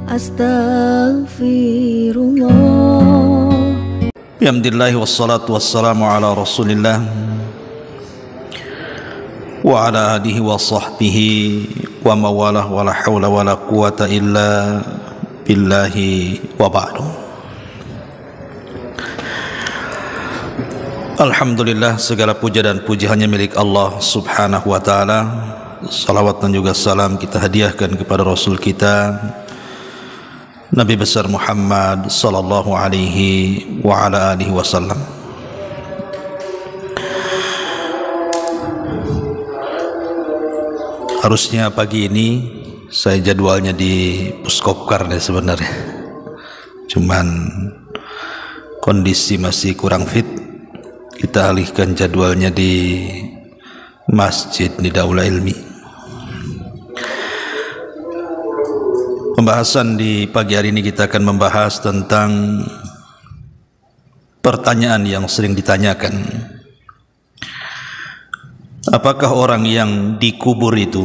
Astaghfirullah. Alhamdulillah wassalatu wassalamu ala Rasulillah wa ala alihi wa sahbihi wa mawalah wa la hawla wa la quwata illa billahi wa ba'du. Alhamdulillah, segala puja dan puji hanya milik Allah subhanahu wa ta'ala. Salawat dan juga salam kita hadiahkan kepada Rasul kita Nabi besar Muhammad sallallahu alaihi wa ala alihi wasallam. Harusnya pagi ini saya jadwalnya di Puskopkar deh sebenarnya. Cuman kondisi masih kurang fit. Kita alihkan jadwalnya di Masjid Nidaul Ilmi. Pembahasan di pagi hari ini kita akan membahas tentang pertanyaan yang sering ditanyakan. Apakah orang yang dikubur itu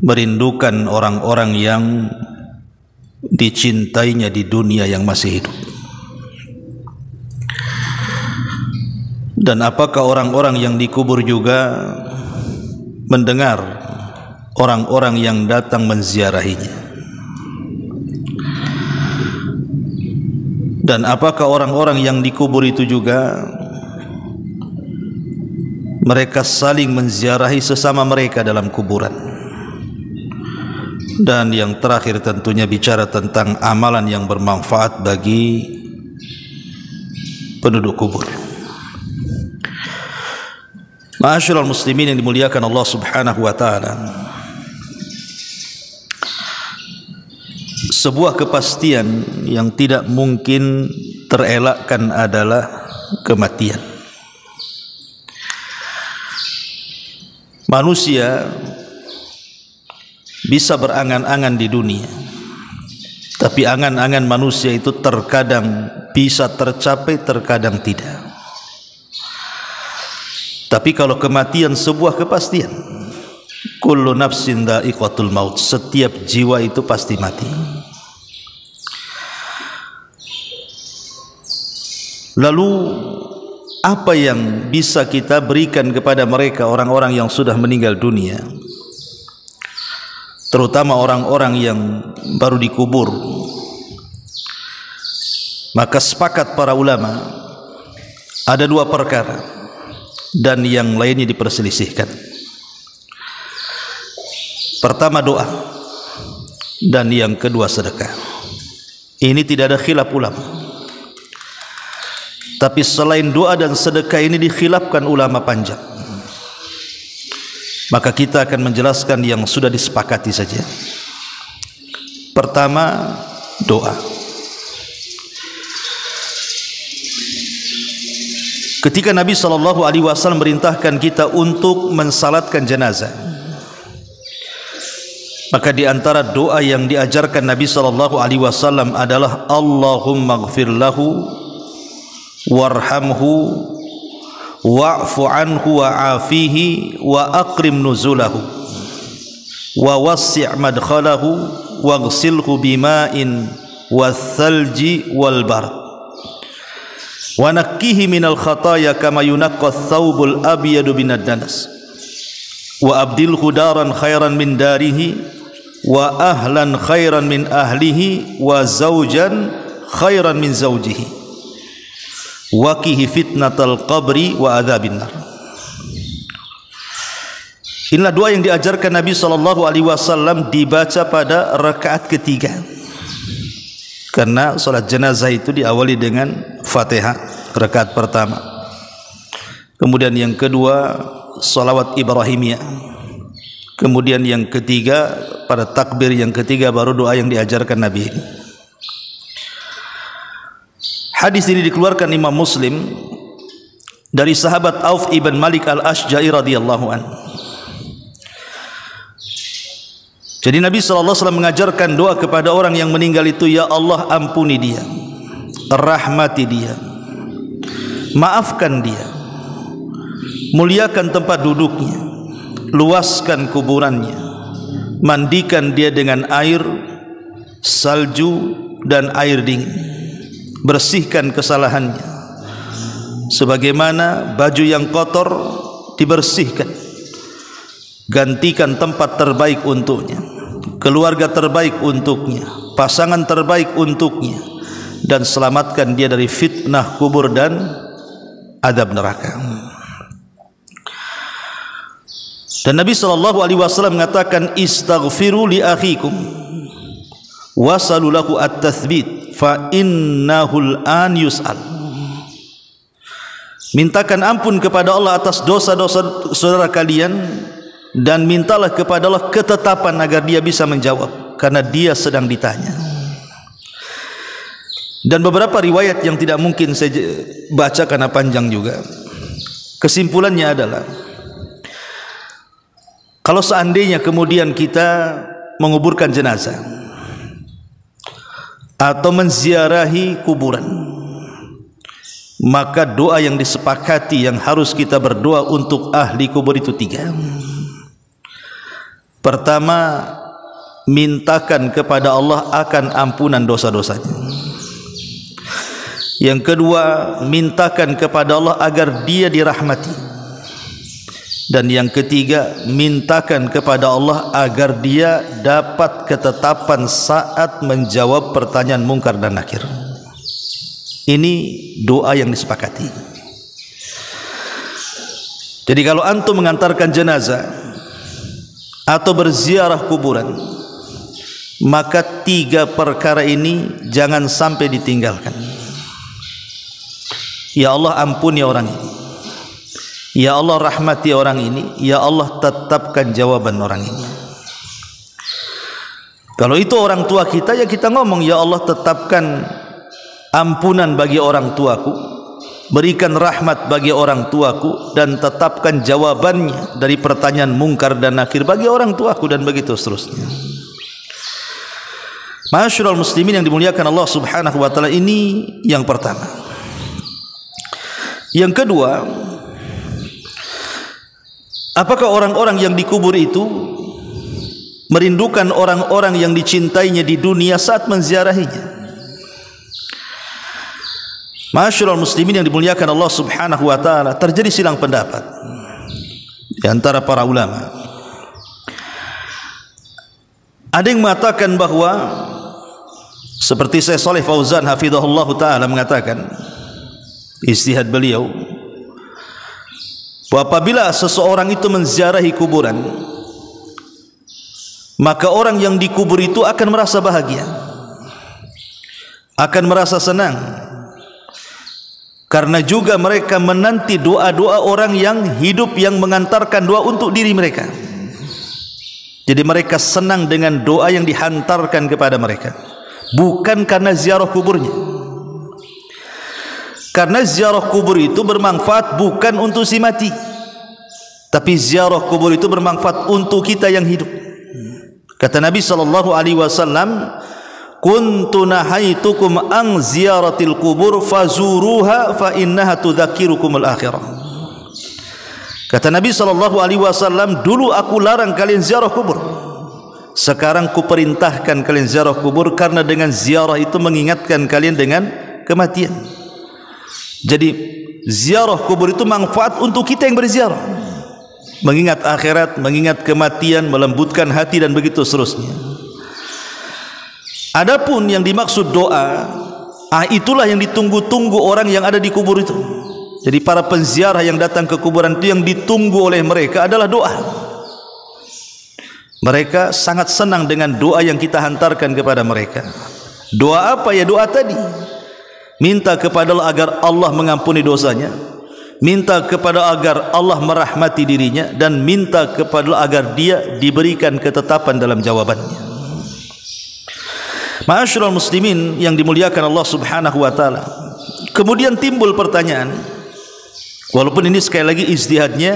merindukan orang-orang yang dicintainya di dunia yang masih hidup? Dan apakah orang-orang yang dikubur juga mendengar orang-orang yang datang menziarahinya? Dan apakah orang-orang yang dikubur itu juga mereka saling menziarahi sesama mereka dalam kuburan? Dan yang terakhir tentunya bicara tentang amalan yang bermanfaat bagi penduduk kubur. Ma'asyiral muslimin yang dimuliakan Allah subhanahu wa ta'ala, sebuah kepastian yang tidak mungkin terelakkan adalah kematian. Manusia bisa berangan-angan di dunia, tapi angan-angan manusia itu terkadang bisa tercapai, terkadang tidak. Tapi kalau kematian sebuah kepastian, kullu nafsin dha'iqatul maut, setiap jiwa itu pasti mati. Lalu apa yang bisa kita berikan kepada mereka, orang-orang yang sudah meninggal dunia, terutama orang-orang yang baru dikubur? Maka sepakat para ulama ada dua perkara dan yang lainnya diperselisihkan. Pertama doa, dan yang kedua sedekah. Ini tidak ada khilaf ulama. Tapi selain doa dan sedekah ini dikhilafkan ulama panjang. Maka kita akan menjelaskan yang sudah disepakati saja. Pertama, doa. Ketika Nabi SAW merintahkan kita untuk mensalatkan jenazah, maka di antara doa yang diajarkan Nabi SAW adalah Allahumma ighfir lahu warhamhu wa'fu anhu wa'afihi wa akrim nuzulahu wa wassi' madkhalahu waghsilhu bima'in wath-thalji wal bard wa nakkihi minal khataya kama yunaqqa ath-thawbul abyadu minad danas wa abdilhu daran khairan min darihi wa ahlan khairan min ahlihi wa zawjan khairan min zawjihi wa qihi fitnatal qabri wa adzabin nar. Inilah doa yang diajarkan Nabi SAW dibaca pada rakaat ketiga, karena salat jenazah itu diawali dengan Fatihah rakaat pertama, kemudian yang kedua salawat Ibrahimiyah, kemudian yang ketiga pada takbir yang ketiga baru doa yang diajarkan Nabi ini. Hadis ini dikeluarkan Imam Muslim dari sahabat Auf ibn Malik al-Ashja'i radhiyallahu anhu. Jadi Nabi SAW mengajarkan doa kepada orang yang meninggal itu, ya Allah ampuni dia, rahmati dia, maafkan dia, muliakan tempat duduknya, luaskan kuburannya, mandikan dia dengan air, salju dan air dingin, bersihkan kesalahannya. Sebagaimana baju yang kotor dibersihkan, gantikan tempat terbaik untuknya, keluarga terbaik untuknya, pasangan terbaik untuknya, dan selamatkan dia dari fitnah kubur dan azab neraka. Dan Nabi SAW mengatakan, istaghfiru li akhikum wasalu lahu at-tathbit fa innahul an yus'al. Mintakan ampun kepada Allah atas dosa-dosa saudara kalian, dan mintalah kepada Allah ketetapan agar dia bisa menjawab, karena dia sedang ditanya. Dan beberapa riwayat yang tidak mungkin saya baca karena panjang juga, kesimpulannya adalah, kalau seandainya kemudian kita menguburkan jenazah atau menziarahi kuburan, maka doa yang disepakati yang harus kita berdoa untuk ahli kubur itu 3. Pertama, mintakan kepada Allah akan ampunan dosa-dosanya. Yang kedua, mintakan kepada Allah agar dia dirahmati. Dan yang ketiga, mintakan kepada Allah agar dia dapat ketetapan saat menjawab pertanyaan mungkar dan nakir. Ini doa yang disepakati. Jadi kalau antum mengantarkan jenazah atau berziarah kuburan, maka 3 perkara ini jangan sampai ditinggalkan. Ya Allah, ampuni orang ini. Ya Allah, rahmati orang ini. Ya Allah, tetapkan jawaban orang ini. Kalau itu orang tua kita, ya kita ngomong, ya Allah, tetapkan ampunan bagi orang tuaku, berikan rahmat bagi orang tuaku, dan tetapkan jawabannya dari pertanyaan mungkar dan nakir bagi orang tuaku, dan begitu seterusnya. Ma'asyiral muslimin yang dimuliakan Allah Subhanahu wa taala, ini yang pertama. Yang kedua, apakah orang-orang yang dikubur itu merindukan orang-orang yang dicintainya di dunia saat menziarahinya? Ma'asyiral muslimin yang dimuliakan Allah Subhanahu wa taala, terjadi silang pendapat di antara para ulama. Ada yang mengatakan bahwa seperti Syekh Shalih Fauzan hafizahullah taala mengatakan, ijtihad beliau, bahwa apabila seseorang itu menziarahi kuburan, maka orang yang dikubur itu akan merasa bahagia, akan merasa senang, karena juga mereka menanti doa-doa orang yang hidup yang mengantarkan doa untuk diri mereka. Jadi mereka senang dengan doa yang dihantarkan kepada mereka, bukan karena ziarah kuburnya. Karena ziarah kubur itu bermanfaat bukan untuk si mati, tapi ziarah kubur itu bermanfaat untuk kita yang hidup. Kata Nabi SAW, kuntu nahaitukum an ziyaratil kubur fazuruha fa innaha tudzakirukumul akhirah. Kata Nabi SAW, dulu aku larang kalian ziarah kubur, sekarang ku perintahkan kalian ziarah kubur, karena dengan ziarah itu mengingatkan kalian dengan kematian. Jadi ziarah kubur itu manfaat untuk kita yang berziarah, mengingat akhirat, mengingat kematian, melembutkan hati, dan begitu seterusnya. Adapun yang dimaksud doa, itulah yang ditunggu-tunggu orang yang ada di kubur itu. Jadi para penziarah yang datang ke kuburan itu, yang ditunggu oleh mereka adalah doa. Mereka sangat senang dengan doa yang kita hantarkan kepada mereka. Doa apa ya? Doa tadi, minta kepada Allah agar Allah mengampuni dosanya, minta kepada agar Allah merahmati dirinya, dan minta kepada Allah agar dia diberikan ketetapan dalam jawabannya. Ma'asyiral muslimin yang dimuliakan Allah Subhanahu wa taala, kemudian timbul pertanyaan, walaupun ini sekali lagi ijtihadnya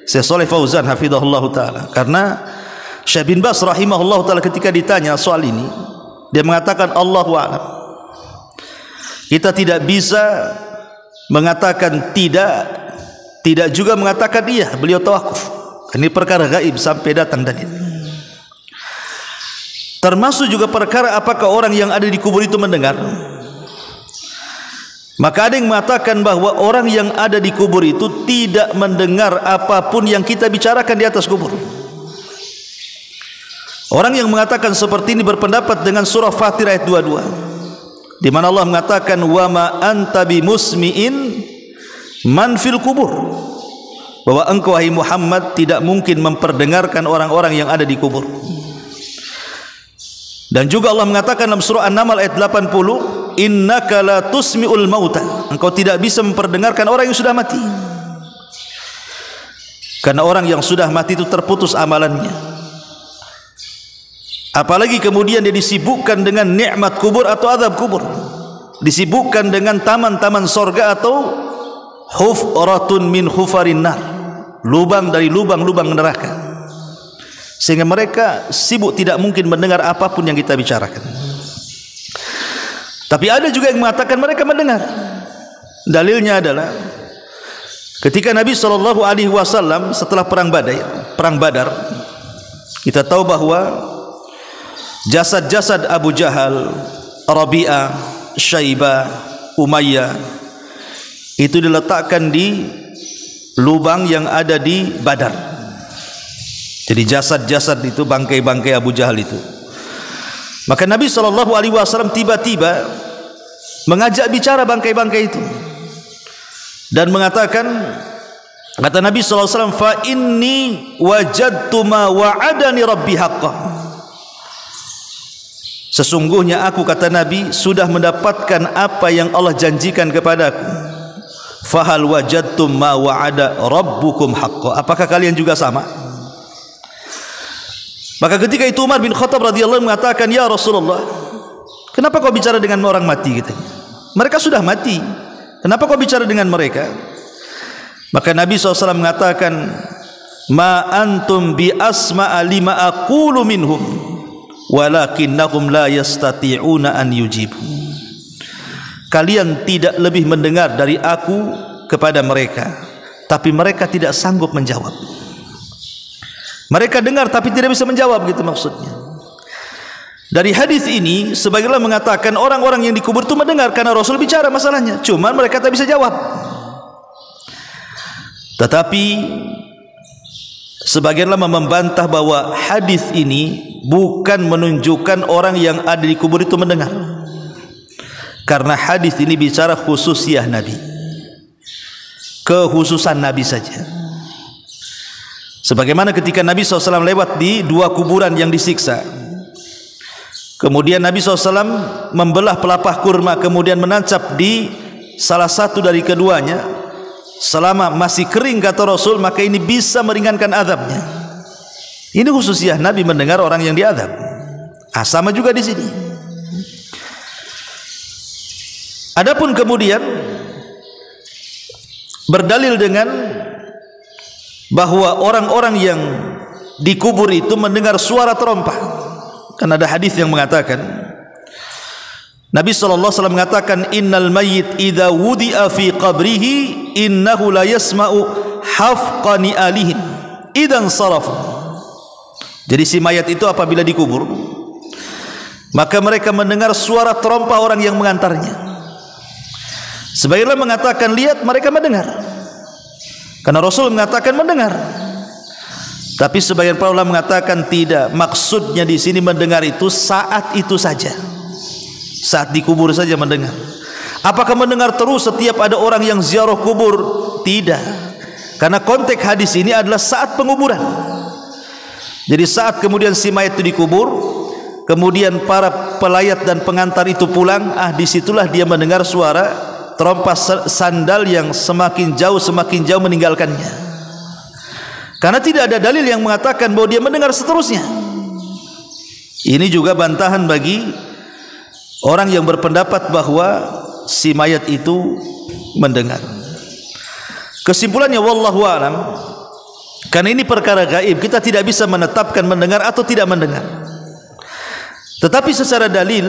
Syekh Shalih Fauzan hafizahullah taala, karena Syekh bin Baz rahimahullah taala ketika ditanya soal ini, dia mengatakan Allahu a'lam. Kita tidak bisa mengatakan tidak juga mengatakan iya. Beliau tawakuf. Ini perkara gaib sampai datang dalil. Termasuk juga perkara apakah orang yang ada di kubur itu mendengar. Maka ada yang mengatakan bahwa orang yang ada di kubur itu tidak mendengar apapun yang kita bicarakan di atas kubur. Orang yang mengatakan seperti ini berpendapat dengan surah Fatir ayat 22, di mana Allah mengatakan wa ma anta bimusmi'in man fil kubur, bahwa engkau wahai Muhammad tidak mungkin memperdengarkan orang-orang yang ada di kubur. Dan juga Allah mengatakan dalam surah An-Naml ayat 80, innaka la tusmi'ul mauta, engkau tidak bisa memperdengarkan orang yang sudah mati, karena orang yang sudah mati itu terputus amalannya. Apalagi kemudian dia disibukkan dengan nikmat kubur atau azab kubur, disibukkan dengan taman-taman sorga atau hufratun min hufarin nar, lubang dari lubang-lubang neraka, sehingga mereka sibuk tidak mungkin mendengar apapun yang kita bicarakan. Tapi ada juga yang mengatakan mereka mendengar. Dalilnya adalah ketika Nabi SAW setelah perang Badar, kita tahu bahwa jasad-jasad Abu Jahal, Rabi'ah, Syaibah, Umayyah itu diletakkan di lubang yang ada di Badar. Jadi jasad-jasad itu, bangkai-bangkai Abu Jahal itu. Maka Nabi SAW tiba-tiba mengajak bicara bangkai-bangkai itu dan mengatakan, kata Nabi SAW, fa inni wajadtu ma wa'adani rabbi haqqan, sesungguhnya aku, kata Nabi, sudah mendapatkan apa yang Allah janjikan kepadaku. Fahal wajadtum ma wa'ada rabbukum haqqan, apakah kalian juga sama? Maka ketika itu Umar bin Khattab radhiyallahu mengatakan, ya Rasulullah, kenapa kau bicara dengan orang mati gitu? Mereka sudah mati, kenapa kau bicara dengan mereka? Maka Nabi SAW mengatakan, ma antum bi asma'a lima aqulu minhum walakinnahum la yastati'una an yujibu. Kalian tidak lebih mendengar dari aku kepada mereka, tapi mereka tidak sanggup menjawab. Mereka dengar tapi tidak bisa menjawab, gitu maksudnya. Dari hadis ini sebagian mengatakan orang-orang yang dikubur itu mendengar karena Rasul bicara masalahnya, cuma mereka tak bisa jawab. Tetapi sebagian ulama membantah bahwa hadis ini bukan menunjukkan orang yang ada di kubur itu mendengar, karena hadis ini bicara khususiyah Nabi, kekhususan Nabi saja. Sebagaimana ketika Nabi SAW lewat di dua kuburan yang disiksa, kemudian Nabi SAW membelah pelepah kurma, kemudian menancap di salah satu dari keduanya, selama masih kering, kata Rasul, maka ini bisa meringankan azabnya. Ini khususnya Nabi mendengar orang yang diazab. Sama juga di sini. Adapun kemudian berdalil dengan bahwa orang-orang yang dikubur itu mendengar suara terompah, karena ada hadis yang mengatakan, Nabi SAW mengatakan, innal mayyit idza wudi'a fi qabrihi innahu la yasma'u hafqani alihim idan sarafu. Jadi si mayat itu apabila dikubur, maka mereka mendengar suara terompah orang yang mengantarnya. Sebagian mengatakan, lihat, mereka mendengar, karena Rasul mengatakan mendengar. Tapi sebagian para ulama mengatakan tidak, maksudnya di sini mendengar itu saat itu saja, saat dikubur saja mendengar. Apakah mendengar terus setiap ada orang yang ziarah kubur? Tidak, karena konteks hadis ini adalah saat penguburan. Jadi saat kemudian si mayat itu dikubur, kemudian para pelayat dan pengantar itu pulang, disitulah dia mendengar suara terompah sandal yang semakin jauh meninggalkannya. Karena tidak ada dalil yang mengatakan bahwa dia mendengar seterusnya. Ini juga bantahan bagi orang yang berpendapat bahwa si mayat itu mendengar. Kesimpulannya, wallahu a'lam, karena ini perkara gaib, kita tidak bisa menetapkan mendengar atau tidak mendengar. Tetapi secara dalil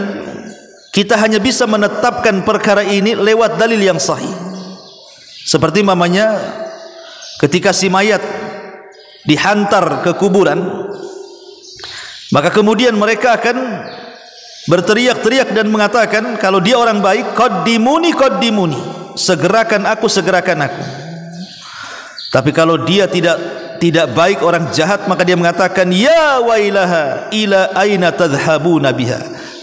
kita hanya bisa menetapkan perkara ini lewat dalil yang sahih. Seperti mamanya ketika si mayat dihantar ke kuburan, Maka kemudian mereka akan berteriak-teriak dan mengatakan, kalau dia orang baik, qaddimuni qaddimuni, segerakan aku, segerakan aku. Tapi kalau dia tidak baik, orang jahat, maka dia mengatakan, ya wailaha ila aina tadhhabuna biha,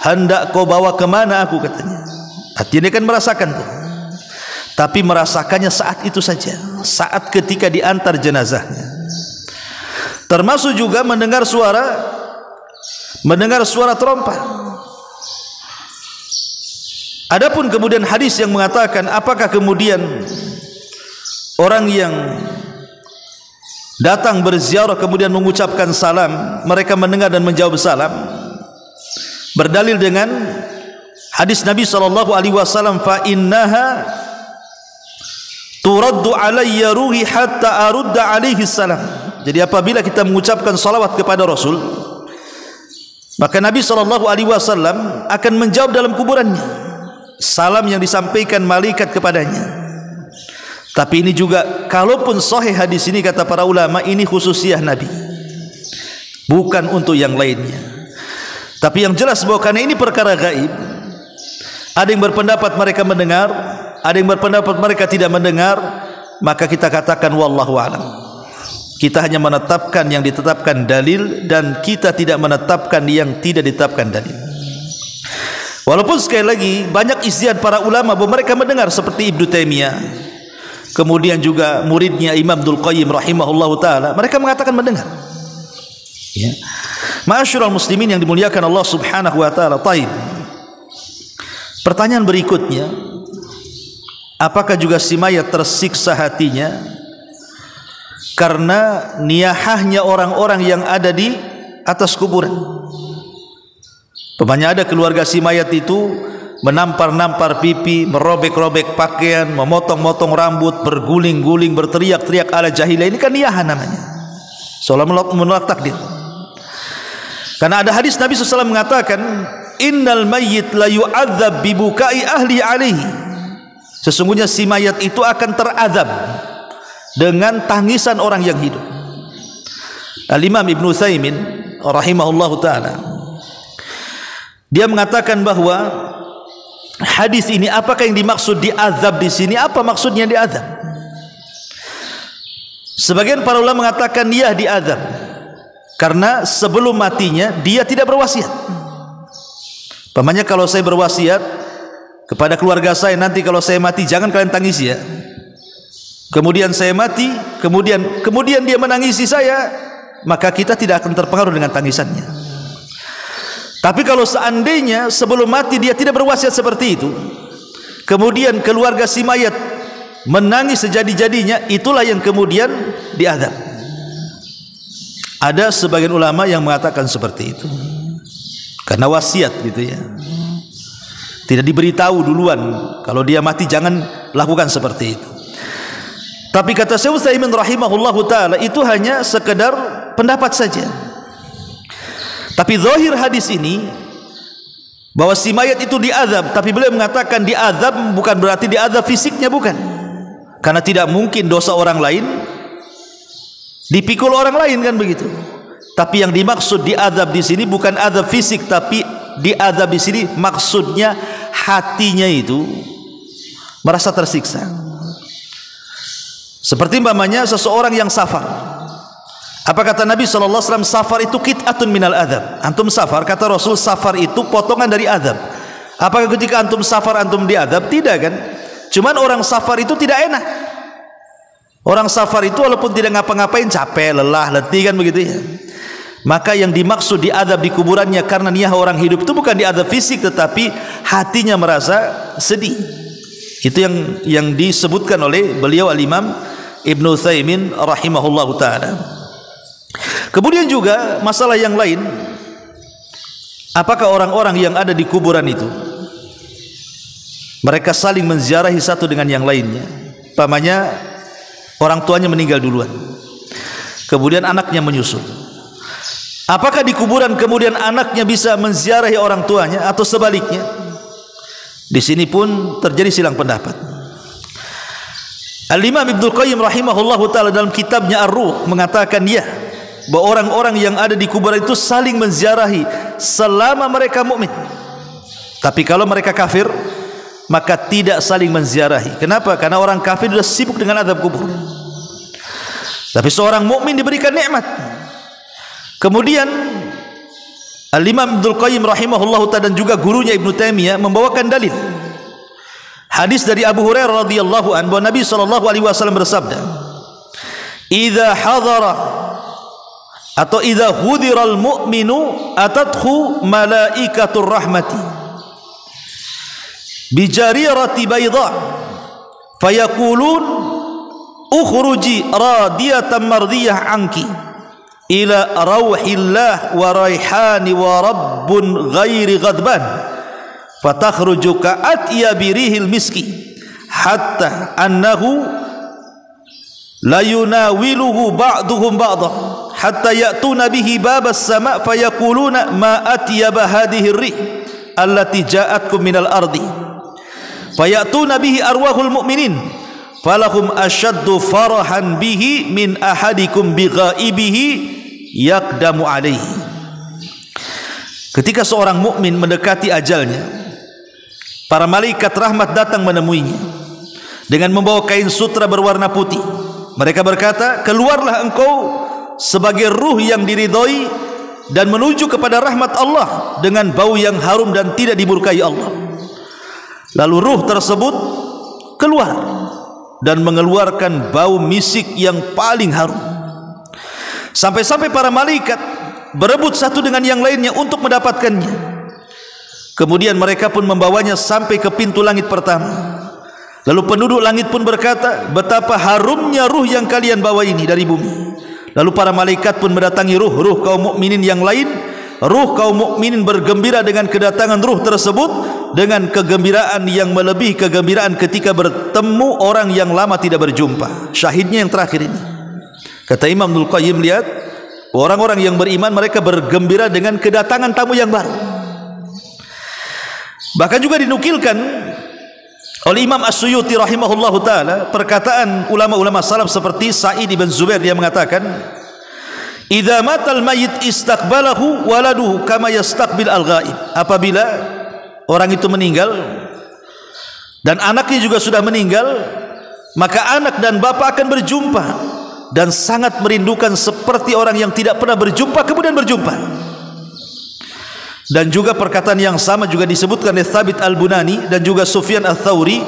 hendak kau bawa kemana aku, katanya. Artinya dia kan merasakan tuh, tapi merasakannya saat itu saja, saat ketika diantar jenazahnya. Termasuk juga mendengar suara trompa. Adapun kemudian hadis yang mengatakan apakah kemudian orang yang datang berziarah kemudian mengucapkan salam, mereka mendengar dan menjawab salam, berdalil dengan hadis Nabi SAW, fa innaha turaddu alayya ruhi hatta arudda alaihi salam. Jadi apabila kita mengucapkan salawat kepada Rasul, maka Nabi SAW akan menjawab dalam kuburannya salam yang disampaikan malaikat kepadanya. Tapi ini juga, kalaupun sahih hadis ini, kata para ulama, ini khususiyah Nabi, bukan untuk yang lainnya. Tapi yang jelas bahwa karena ini perkara gaib, ada yang berpendapat mereka mendengar, ada yang berpendapat mereka tidak mendengar, maka kita katakan wallahu a'lam. Kita hanya menetapkan yang ditetapkan dalil, dan kita tidak menetapkan yang tidak ditetapkan dalil. Walaupun sekali lagi banyak ijtihad para ulama bahwa mereka mendengar, seperti Ibnu Taimiyah, kemudian juga muridnya Imam Ibnul Qayyim rahimahullahu taala, mereka mengatakan mendengar. Ya. Ma'asyiral muslimin yang dimuliakan Allah Subhanahu wa taala. Taib. Pertanyaan berikutnya, apakah juga si mayat tersiksa hatinya karena niyahahnya orang-orang yang ada di atas kuburan? Pemanya ada keluarga si mayat itu menampar-nampar pipi, merobek-robek pakaian, memotong-motong rambut, berguling-guling, berteriak-teriak ala jahiliyah. Ini kan niyahan namanya, seolah menolak takdir. Karena ada hadis Nabi SAW mengatakan, innal mayyit la yu'adzab bibukai ahli alaihi, sesungguhnya si mayat itu akan terazab dengan tangisan orang yang hidup. Al-Imam Ibnu Utsaimin rahimahullahu taala, dia mengatakan bahwa hadis ini, apakah yang dimaksud diazab di sini? Apa maksudnya diazab? Sebagian para ulama mengatakan dia diazab karena sebelum matinya dia tidak berwasiat. Pamannya, kalau saya berwasiat kepada keluarga saya, nanti kalau saya mati jangan kalian tangisi ya. Kemudian saya mati, kemudian dia menangisi saya, maka kita tidak akan terpengaruh dengan tangisannya. Tapi kalau seandainya sebelum mati dia tidak berwasiat seperti itu, kemudian keluarga si mayat menangis sejadi-jadinya, itulah yang kemudian diazab. Ada sebagian ulama yang mengatakan seperti itu, karena wasiat gitu ya, tidak diberitahu duluan kalau dia mati jangan lakukan seperti itu. Tapi kata Syekh Utsaimin rahimahullahu taala, itu hanya sekedar pendapat saja. Tapi zahir hadis ini bahwa si mayat itu diazab, tapi beliau mengatakan diazab bukan berarti diazab fisiknya, bukan. Karena tidak mungkin dosa orang lain dipikul orang lain, kan begitu. Tapi yang dimaksud diazab di sini bukan azab fisik, tapi diazab di sini maksudnya hatinya itu merasa tersiksa. Seperti umpamanya seseorang yang safar. Apa kata Nabi SAW? Safar itu qit'atun minal adab. Antum safar, kata Rasul, safar itu potongan dari adab. Apakah ketika antum safar antum diadab? Tidak kan? Cuman orang safar itu tidak enak. Orang safar itu walaupun tidak ngapa-ngapain, capek, lelah, letih, kan begitu ya. Maka yang dimaksud diadab di kuburannya karena niyah orang hidup itu bukan diadab fisik, tetapi hatinya merasa sedih. Itu yang disebutkan oleh beliau Al-Imam Ibnu Utsaimin rahimahullahu taala. Kemudian juga masalah yang lain, apakah orang-orang yang ada di kuburan itu mereka saling menziarahi satu dengan yang lainnya? Pamannya, orang tuanya meninggal duluan, kemudian anaknya menyusul. Apakah di kuburan kemudian anaknya bisa menziarahi orang tuanya atau sebaliknya? Di sini pun terjadi silang pendapat. Al-Imam Ibnul Qayyim rahimahullahu taala dalam kitabnya Ar-Ruh mengatakan, ya, bahwa orang-orang yang ada di kuburan itu saling menziarahi selama mereka mukmin. Tapi kalau mereka kafir, maka tidak saling menziarahi. Kenapa? Karena orang kafir sudah sibuk dengan azab kubur. Tapi seorang mukmin diberikan nikmat. Kemudian Al-Imam Ibnu Qayyim rahimahullahu ta'ala dan juga gurunya Ibnu Taimiyah membawakan dalil hadis dari Abu Hurairah radhiyallahu anhu bahwa Nabi sallallahu alaihi wasallam bersabda, "Idza hadara atau idza hudiral mu'minu atathu malaikatur rahmati bi jarirati bayda fayaqulun ukhruji radiyatan mardiyah anki ila rauhillah wa raihani wa rabbun ghairi ghadban fatakhruju ka'atya birihil miski hatta annahu la yunawiluhu ba'duhum ba'dah hatta ya'tuna bihi babas sama' fayaquluna ma atyaba hadhihi ar-rih allati ja'atkum minal ardi faya'tuna bihi arwahul mu'minin falahum ashaddu farahan bihi min ahadikum bighaibihi yaqdamu alaihi." Ketika seorang mukmin mendekati ajalnya, para malaikat rahmat datang menemuinya dengan membawa kain sutra berwarna putih. Mereka berkata, "Keluarlah engkau sebagai ruh yang diridhoi dan menuju kepada rahmat Allah dengan bau yang harum dan tidak dimurkai Allah." Lalu ruh tersebut keluar dan mengeluarkan bau misik yang paling harum. Sampai-sampai para malaikat berebut satu dengan yang lainnya untuk mendapatkannya. Kemudian mereka pun membawanya sampai ke pintu langit pertama. Lalu penduduk langit pun berkata, "Betapa harumnya ruh yang kalian bawa ini dari bumi." Lalu para malaikat pun mendatangi ruh kaum mukminin yang lain. Ruh kaum mukminin bergembira dengan kedatangan ruh tersebut dengan kegembiraan yang melebihi kegembiraan ketika bertemu orang yang lama tidak berjumpa. Syahidnya yang terakhir ini. Kata Imam Ibnu Qayyim, lihat, orang-orang yang beriman mereka bergembira dengan kedatangan tamu yang baru. Bahkan juga dinukilkan oleh Imam As-Suyuti rahimahullahu ta'ala perkataan ulama-ulama salaf seperti Sa'id ibn Zubair, dia mengatakan, "Idza matal mayyit istaqbalahu waladuhu kama yastaqbil al-ghaib." Apabila orang itu meninggal dan anaknya juga sudah meninggal, maka anak dan bapa akan berjumpa dan sangat merindukan seperti orang yang tidak pernah berjumpa kemudian berjumpa. Dan juga perkataan yang sama juga disebutkan oleh Thabit Al-Bunani dan juga Sufyan Ats-Tsauri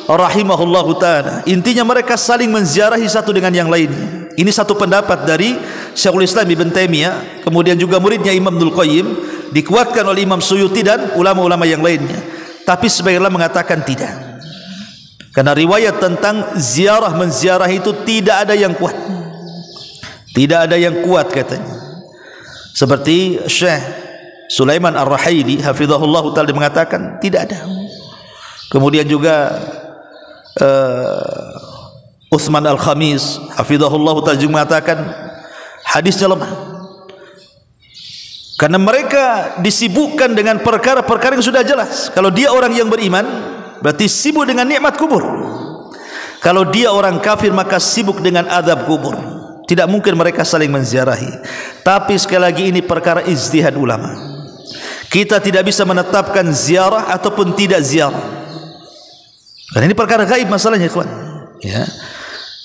rahimahullahu ta'ala. Intinya mereka saling menziarahi satu dengan yang lainnya. Ini satu pendapat dari Syekhul Islam Ibn Taimiyah, kemudian juga muridnya Imam Ibnu Qayyim, dikuatkan oleh Imam Suyuti dan ulama-ulama yang lainnya. Tapi sebagian ulama mengatakan tidak, karena riwayat tentang ziarah menziarah itu tidak ada yang kuat. Tidak ada yang kuat katanya. Seperti Syekh Sulaiman Ar-Rahaili hafizahullah ta'ala mengatakan tidak ada. Kemudian juga Utsman Al-Khamis hafizahullah ta'ala juga mengatakan hadisnya lemah. Karena mereka disibukkan dengan perkara-perkara yang sudah jelas. Kalau dia orang yang beriman, berarti sibuk dengan nikmat kubur. Kalau dia orang kafir, maka sibuk dengan azab kubur. Tidak mungkin mereka saling menziarahi. Tapi sekali lagi ini perkara ijtihad ulama. Kita tidak bisa menetapkan ziarah ataupun tidak ziarah. Karena ini perkara gaib masalahnya, kawan. Ya.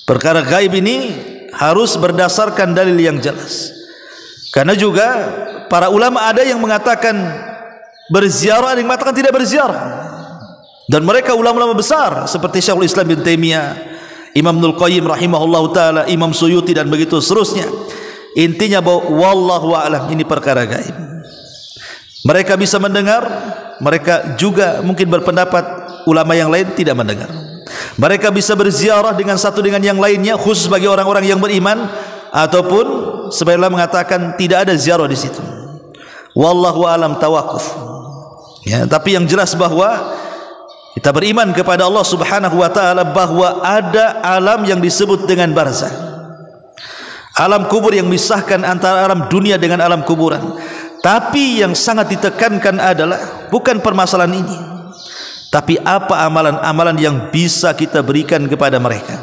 Perkara gaib ini harus berdasarkan dalil yang jelas. Karena juga para ulama ada yang mengatakan berziarah, ada yang mengatakan tidak berziarah. Dan mereka ulama-ulama besar seperti Syekhul Islam Ibn Taimiyah, Imam Ibnu Qayyim rahimahullahu taala, Imam Suyuti dan begitu seterusnya. Intinya bahwa wallahu a'lam, ini perkara gaib. Mereka bisa mendengar, mereka juga mungkin berpendapat ulama yang lain tidak mendengar. Mereka bisa berziarah dengan satu dengan yang lainnya khusus bagi orang-orang yang beriman, ataupun sebagian mengatakan tidak ada ziarah di situ. Wallahu a'lam tawakuf. Ya, tapi yang jelas bahwa kita beriman kepada Allah Subhanahu wa taala bahwa ada alam yang disebut dengan barzakh. Alam kubur yang memisahkan antara alam dunia dengan alam kuburan. Tapi yang sangat ditekankan adalah bukan permasalahan ini, tapi apa amalan-amalan yang bisa kita berikan kepada mereka.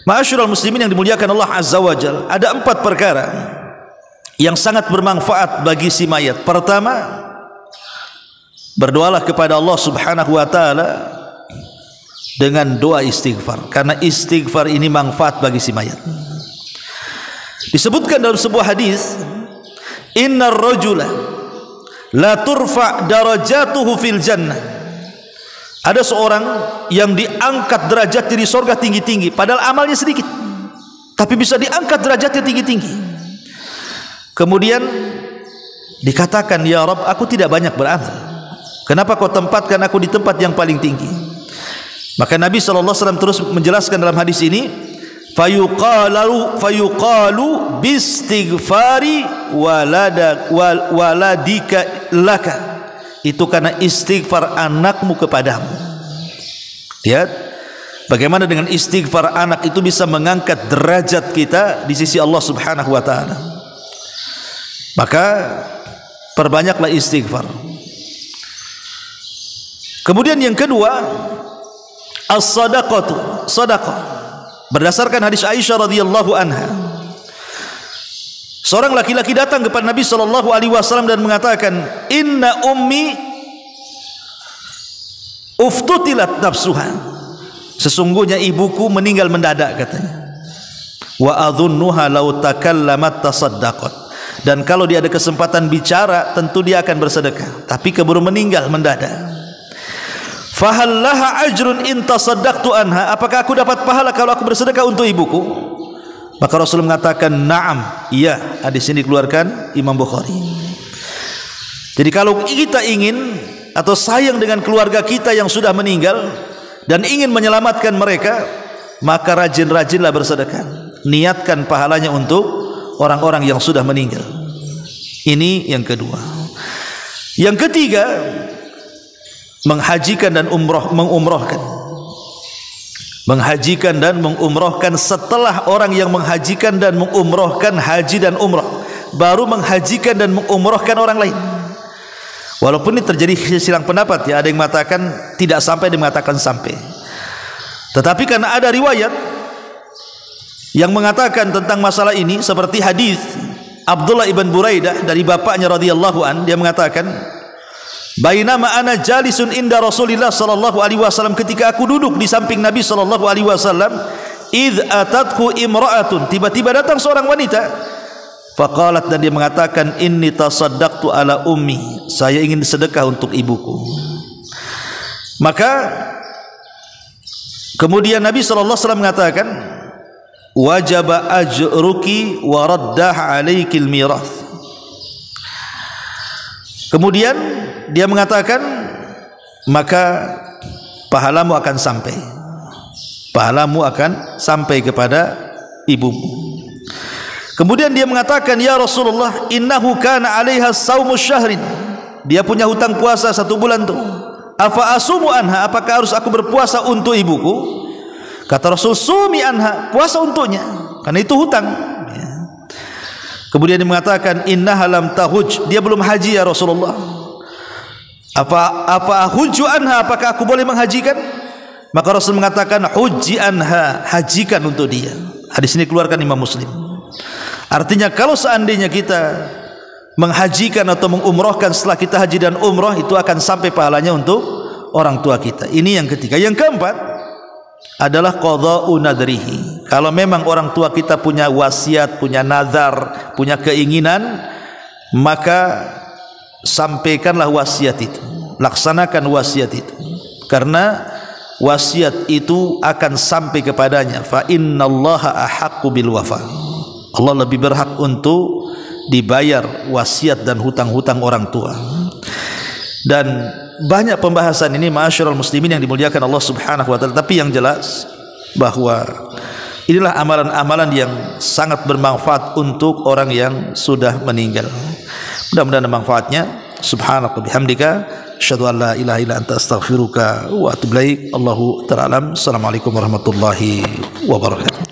Ma'asyiral muslimin yang dimuliakan Allah Azza wa Jalla, ada 4 perkara yang sangat bermanfaat bagi si mayat. Pertama, berdoalah kepada Allah Subhanahu wa taala dengan doa istighfar, karena istighfar ini manfaat bagi si mayat. Disebutkan dalam sebuah hadis, innar rajula la turfa darajatuhu fil jannah. Ada seorang yang diangkat derajatnya di surga tinggi-tinggi, padahal amalnya sedikit, tapi bisa diangkat derajatnya tinggi-tinggi. Kemudian dikatakan, ya Rabb, aku tidak banyak beramal, kenapa kau tempatkan aku di tempat yang paling tinggi? Maka Nabi SAW terus menjelaskan dalam hadis ini, fayuqalu bistighfari waladika laka. Itu karena istighfar anakmu kepadamu. Lihat bagaimana dengan istighfar anak itu bisa mengangkat derajat kita di sisi Allah Subhanahu wa taala. Maka perbanyaklah istighfar. Kemudian yang kedua, as-sadaqatu, sedekah. Berdasarkan hadis Aisyah radhiyallahu anha, seorang laki-laki datang kepada Nabi SAW dan mengatakan, inna ummi uftutilat nafsuha. Sesungguhnya ibuku meninggal mendadak, katanya. Wa adhunnuha law takallamat tasaddaqat. Dan kalau dia ada kesempatan bicara, tentu dia akan bersedekah, tapi keburu meninggal mendadak. Fahallaha ajrun in tasaddaqtu anha. Apakah aku dapat pahala kalau aku bersedekah untuk ibuku? Maka Rasul mengatakan, na'am, iya. Hadis ini dikeluarkan Imam Bukhari. Jadi kalau kita ingin atau sayang dengan keluarga kita yang sudah meninggal dan ingin menyelamatkan mereka, maka rajin-rajinlah bersedekah. Niatkan pahalanya untuk orang-orang yang sudah meninggal. Ini yang kedua. Yang ketiga, menghajikan dan mengumrohkan. Menghajikan dan mengumrohkan. Setelah orang yang menghajikan dan mengumrohkan haji dan umroh, baru menghajikan dan mengumrohkan orang lain. Walaupun ini terjadi silang pendapat, ya, ada yang mengatakan tidak sampai, ada yang mengatakan sampai. Tetapi karena ada riwayat yang mengatakan tentang masalah ini, seperti hadis Abdullah ibn Buraidah dari bapaknya radhiyallahu an, dia mengatakan, bainama ana jalisun inda Rasulillah sallallahu alaihi wasallam, ketika aku duduk di samping Nabi sallallahu alaihi wasallam, id atathu imra'atun, tiba-tiba datang seorang wanita, faqalat, dan dia mengatakan, inni tasaddaqtu ala ummi, saya ingin sedekah untuk ibuku. Maka kemudian Nabi sallallahu alaihi wasallam mengatakan, wajaba ajruki wa raddah alaikil mirath. Kemudian dia mengatakan, maka pahalamu akan sampai, pahalamu akan sampai kepada ibumu. Kemudian dia mengatakan, ya Rasulullah, innahu kana 'alaiha saumu syahrin, dia punya hutang puasa 1 bulan tuh. Afa asumu anha, apakah harus aku berpuasa untuk ibuku? Kata Rasul, sumi anha, puasa untuknya, karena itu hutang. Kemudian dia mengatakan, innaha lam tahuj, dia belum haji ya Rasulullah. Apa hujju anha, apakah aku boleh menghajikan? Maka Rasul mengatakan, hujji anha, hajikan untuk dia. Hadis ini keluarkan Imam Muslim. Artinya kalau seandainya kita menghajikan atau mengumrohkan setelah kita haji dan umroh, itu akan sampai pahalanya untuk orang tua kita. Ini yang ketiga. Yang keempat adalah qadha'u nadrihi. Kalau memang orang tua kita punya wasiat, punya nazar, punya keinginan, maka sampaikanlah wasiat itu, laksanakan wasiat itu, karena wasiat itu akan sampai kepadanya. Fa innallaha ahaqqu bil wafa, Allah lebih berhak untuk dibayar wasiat dan hutang-hutang orang tua. Dan banyak pembahasan ini ma'asyiral muslimin yang dimuliakan Allah Subhanahu wa taala, tapi yang jelas bahwa inilah amalan-amalan yang sangat bermanfaat untuk orang yang sudah meninggal. Mudah-mudahan manfaatnya. Subhanaka bihamdika asyhadu an la ilaha illa anta astaghfiruka wa atubu ilaik. Allahu ta'ala alam. Assalamualaikum warahmatullahi wabarakatuh.